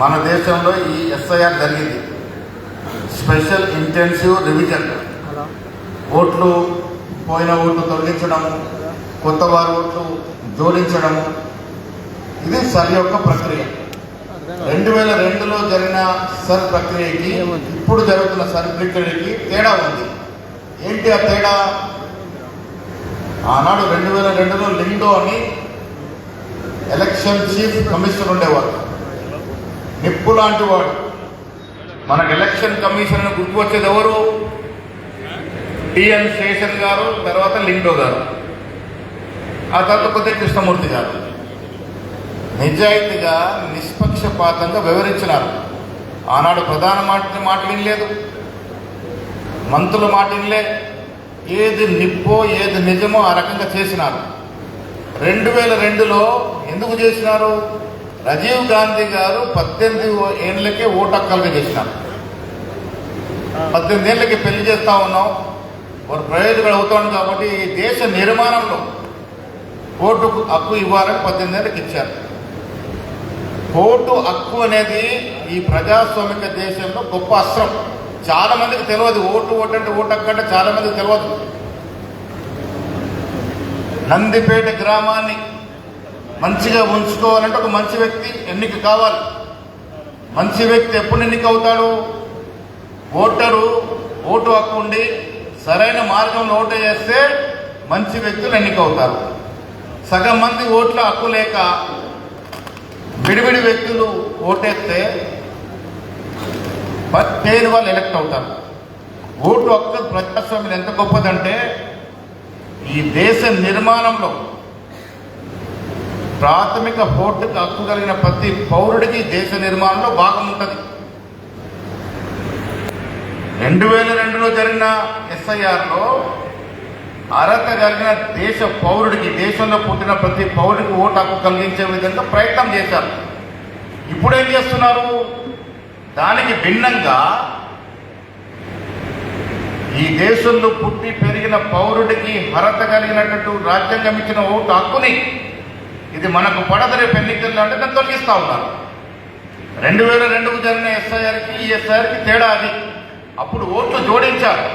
మన దేశంలో ఈ ఎస్ఐఆర్ జరిగింది. Special intensive revision. ఓట్లు పోయిన ఓట్లు తొలగించడము, కొత్త వారి ఓట్లు జోడించడము, ఇది సరి యొక్క ప్రక్రియ. 2002లో జరిగిన సర్ ప్రక్రియకి ఇప్పుడు జరుగుతున్న సర్ ప్రక్రియకి తేడా ఉంది. ఏంటి ఆ తేడా? ఆనాడు 2002లో లిండో అని ఎలక్షన్ చీఫ్ కమిషనర్ ఉండేవాడు, నిప్పు లాంటి వాడు. మనకు ఎలక్షన్ కమిషన్ గుర్తు వచ్చేది ఎవరు? టిఎన్ శేషన్ గారు, తర్వాత లిండో గారు, ఆ తర్వాత కొద్ది కృష్ణమూర్తి గారు. నిజాయితీగా నిష్పక్షపాతంగా వివరించినారు. ఆనాడు ప్రధానమంత్రి మాట వినలేదు, మంత్రుల మాట వినలే, ఏది నిప్పో ఏది నిజమో ఆ రకంగా చేసినారు. 2002లో ఎందుకు చేసినారు? రాజీవ్ గాంధీ గారు 18 ఏళ్ళకే ఓటు హక్కులుగా చేసినారు. 18 ఏళ్ళకి పెళ్లి చేస్తా ఉన్నాం, వారు ప్రయోజకులు అవుతాడు కాబట్టి ఈ దేశ నిర్మాణంలో ఓటు హక్కు ఇవ్వాలని 18 ఏళ్ళకి ఇచ్చారు. ఓటు హక్కు అనేది ఈ ప్రజాస్వామిక దేశంలో గొప్ప అస్త్రం. చాలా మందికి తెలియదు ఓటు అంటే ఓటు హక్కు అంటే చాలా మందికి తెలియదు. నందిపేట గ్రామాన్ని మంచిగా ఉంచుకోవాలంటే ఒక మంచి వ్యక్తి ఎన్నిక కావాలి. మంచి వ్యక్తి ఎప్పుడు ఎన్నిక అవుతాడు? ఓటరు ఓటు హక్కు ఉండి సరైన మార్గంలో ఓటు చేస్తే మంచి వ్యక్తులు ఎన్నిక అవుతారు. సగం మంది ఓట్ల హక్కు లేక విడివిడి వ్యక్తులు ఓటేస్తే పేరు వాళ్ళు ఎలక్ట్ అవుతారు. ఓటు హక్కు ప్రజాస్వామ్యం ఎంత గొప్పదంటే ఈ దేశ నిర్మాణంలో ప్రాథమిక ఓటుకు హక్కు కలిగిన ప్రతి పౌరుడికి దేశ నిర్మాణంలో భాగం ఉంటుంది. 2002లో జరిగిన ఎస్ఐఆర్లో అర్హత కలిగిన దేశ పౌరుడికి, దేశంలో పుట్టిన ప్రతి పౌరుడికి ఓటు హక్కు కలిగించే విధంగా ప్రయత్నం చేశారు. ఇప్పుడేం చేస్తున్నారు? దానికి భిన్నంగా ఈ దేశంలో పుట్టి పెరిగిన పౌరుడికి అర్హత కలిగినట్టు రాజ్యాంగం ఇచ్చిన ఓటు హక్కుని ఇది మనకు పడదు రేపు ఎన్నికల్లో అంటే దాన్ని తొలగిస్తూ ఉన్నారు. 2002కు జరిగిన ఎస్ఐఆర్కి ఈ ఎస్ఐఆర్కి తేడా అది. అప్పుడు ఓట్లు జోడించారు.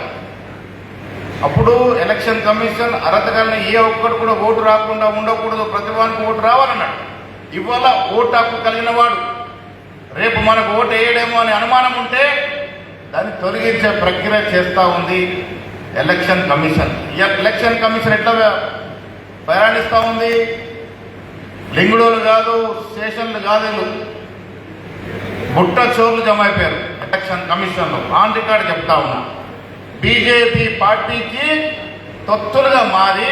అప్పుడు ఎలక్షన్ కమిషన్ అర్హత కలిగిన ఏ ఒక్కడు కూడా ఓటు రాకుండా ఉండకూడదు, ప్రతివానికి ఓటు రావాలన్నాడు. ఇవాళ ఓటు హక్కు కలిగిన వాడు రేపు మనకు ఓటు వేయడేమో అని అనుమానం ఉంటే దాన్ని తొలగించే ప్రక్రియ చేస్తూ ఉంది ఎలక్షన్ కమిషన్. ఎలక్షన్ కమిషన్ ఎట్లా ప్రయాణిస్తూ ఉంది? లింగుడోలు కాదు, స్టేషన్లు కాదు, బుట్ట చోర్లు జమ అయిపోయారు ఎలక్షన్ కమిషన్లో. ఆన్ రికార్డు చెప్తా ఉన్నా. బీజేపీ పార్టీకి తొత్తులుగా మారి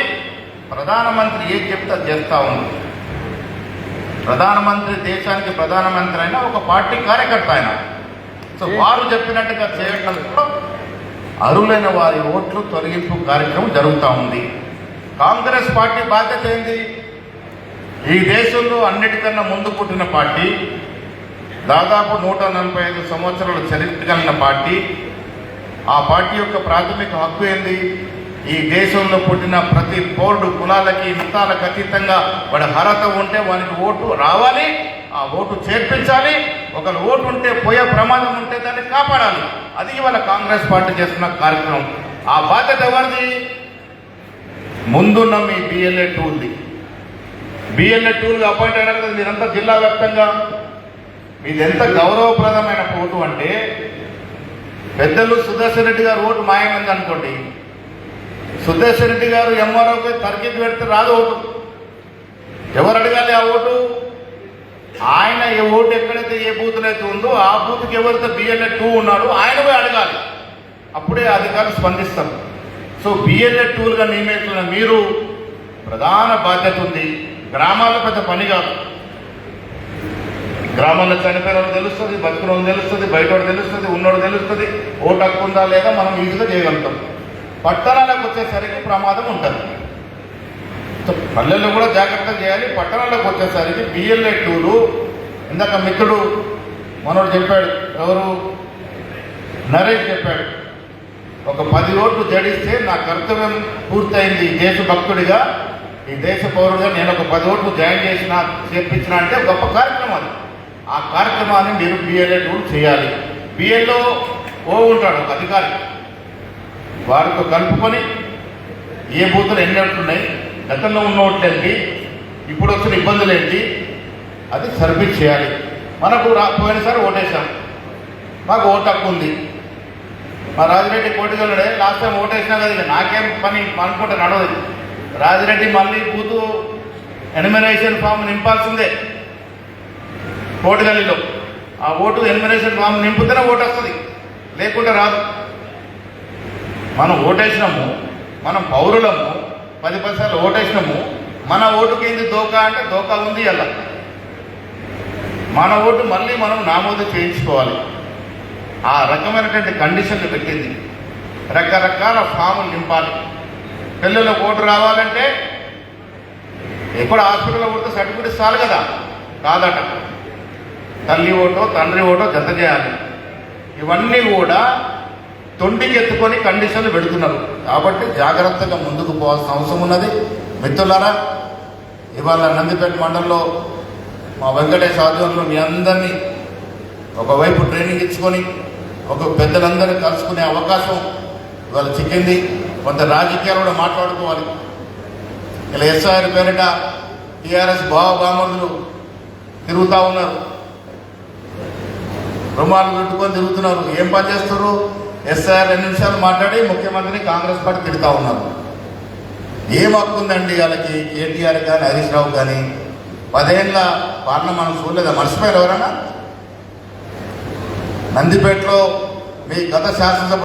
ప్రధానమంత్రి ఏం చెప్తే చేస్తూ ఉంది. ప్రధానమంత్రి, దేశానికి ప్రధానమంత్రి అయినా ఒక పార్టీ కార్యకర్త ఆయన. సో వారు చెప్పినట్టుగా చేయడంలో అర్హులైన వారి ఓట్లు తొలగింపు కార్యక్రమం జరుగుతూ ఉంది. కాంగ్రెస్ పార్టీ బాధ్యత ఏంది? ఈ దేశంలో అన్నిటికన్నా ముందు పుట్టిన పార్టీ, దాదాపు 145 సంవత్సరాల చరిత్ర కలిగిన పార్టీ. ఆ పార్టీ యొక్క ప్రాథమిక హక్కు ఏంది? ఈ దేశంలో పుట్టిన ప్రతి పౌరుడు కులాలకి మతాలకు అతీతంగా వాడి అర్హత ఉంటే వానికి ఓటు రావాలి, ఆ ఓటు చేర్పించాలి. ఒకరు ఓటు ఉంటే పోయే ప్రమాదం ఉంటే దాన్ని కాపాడాలి. అది ఇవాళ కాంగ్రెస్ పార్టీ చేస్తున్న కార్యక్రమం. ఆ బాధ్యత ఎవరిది? ముందున్న మీ బిఎల్ఏ టూల్ది. బిఎల్ఏ టూల్గా అపాయింట్ అయినారు కదా మీరంతా జిల్లా వ్యాప్తంగా. మీది ఎంత గౌరవప్రదమైన ఓటు అంటే, పెద్దలు సుదర్శన్ రెడ్డి గారు ఓటు మాయమైంది అనుకోండి, సుదర్శన్ రెడ్డి గారు ఎంఆర్ఓకి తరగతి పెడితే రాదు ఓటు. ఎవరు అడగాలి ఆ ఓటు? ఆయన ఏ ఓటు ఎక్కడైతే ఏ బూత్లో అయితే ఉందో ఆ బూత్కి ఎవరైతే బిఎల్ఏ 2 ఉన్నాడో ఆయన పోయి అడగాలి. అప్పుడే అధికారులు స్పందిస్తారు. సో బిఎల్ఏ 2లుగా నియమితున్న మీరు ప్రధాన బాధ్యత ఉంది. గ్రామాల్లో పెద్ద పని కాదు. గ్రామాల్లో చనిపోయిన వాళ్ళు తెలుస్తుంది, బతికిన వాళ్ళు తెలుస్తుంది, బయట వాడు తెలుస్తుంది, ఉన్నోడు తెలుస్తుంది. ఓటు హక్కు ఉందా లేదా మనం ఈజీగా చేయగలుగుతాం. పట్టణాలకు వచ్చేసరికి ప్రమాదం ఉంటుంది. పల్లెల్లో కూడా జాగ్రత్తగా చేయాలి. పట్టణాలకు వచ్చేసరికి బిఎల్ఏ 2లు ఇందాక మిత్రుడు మనోడు చెప్పాడు, ఎవరు నరేష్ చెప్పాడు, ఒక 10 ఓట్లు జడిస్తే నా కర్తవ్యం పూర్తయింది. ఈ దేశభక్తుడిగా, ఈ దేశ పౌరుడిగా నేను ఒక 10 ఓట్లు జాయిన్ చేసిన, చేర్పించిన అంటే గొప్ప కార్యక్రమం అది. ఆ కార్యక్రమాన్ని మీరు బిఎల్ఏ రూల్ చేయాలి. బిఎల్ఓ ఉంటాడు ఒక అధికారి, వారితో కలుపుకొని ఏ బూతులు ఎన్ని ఉంటున్నాయి, గతంలో ఉన్న ఓట్లేంటి, ఇప్పుడు వచ్చిన ఇబ్బందులు ఏంటి, అది సర్వీస్ చేయాలి. మనకు పోయినసారి ఓటేసాం, మాకు ఓటు హక్కు ఉంది. మా రాజిరెడ్డి కోటిగల్లుడే లాస్ట్ టైం ఓటేసినా కదా, ఇక నాకేం పని అనుకుంటే నడవదు. రాజిరెడ్డి మళ్ళీ బూతు ఎనిమినేషన్ ఫామ్ నింపాల్సిందే కోటిగల్లిలో. ఆ ఓటు ఎనిమినేషన్ ఫామ్ నింపుతేనే ఓటు వస్తుంది, లేకుంటే రాదు. మనం ఓటేసినాము, మనం పౌరులము, 10 సార్లు ఓటేసినాము. మన ఓటుకి ఏంది దోకా అంటే దోకా ఉంది. అలా మన ఓటు మళ్ళీ మనం నామోదు చేయించుకోవాలి. ఆ రకమైనటువంటి కండిషన్లు పెట్టింది. రకరకాల ఫాములు నింపాలి. పిల్లలకు ఓటు రావాలంటే ఎక్కడ హాస్పిటల్లో కొడితే సర్టిఫికేట్ చాలు కదా, కాదట. తల్లి ఓటో తండ్రి ఓటో జత చేయాలి. ఇవన్నీ కూడా తొండికి ఎత్తుకొని కండిషన్లు పెడుతున్నారు. కాబట్టి జాగ్రత్తగా ముందుకు పోవాల్సిన అవసరం ఉన్నది. మిత్రులారా, ఇవాళ నందిపేట మండలంలో మా వెంకటేశ్ ఆధ్వర్యంలో మీ అందరినీ ఒకవైపు ట్రైనింగ్ ఇచ్చుకొని ఒక పెద్దలందరినీ కలుసుకునే అవకాశం ఇవాళ చిక్కింది. కొంత రాజకీయాలు కూడా మాట్లాడుకోవాలి. ఇలా ఎస్ఐఆర్ పేరిట టీఆర్ఎస్ బామర్దులు తిరుగుతూ ఉన్నారు, రుమాలు పెట్టుకొని తిరుగుతున్నారు. ఏం పని చేస్తారు? ఎస్ఐఆర్ 2 నిమిషాలు మాట్లాడి ముఖ్యమంత్రిని కాంగ్రెస్ పార్టీ తిరుగుతూ ఉన్నారు. ఏం హక్కు ఉందండి వాళ్ళకి? కేటీఆర్ కానీ హరీష్ రావు కానీ 10 ఏళ్ళ పాలన మనం చూడలేదా? మర్చిపోయారు ఎవరన్నా? నందిపేటలో మీ గత శాసనసభ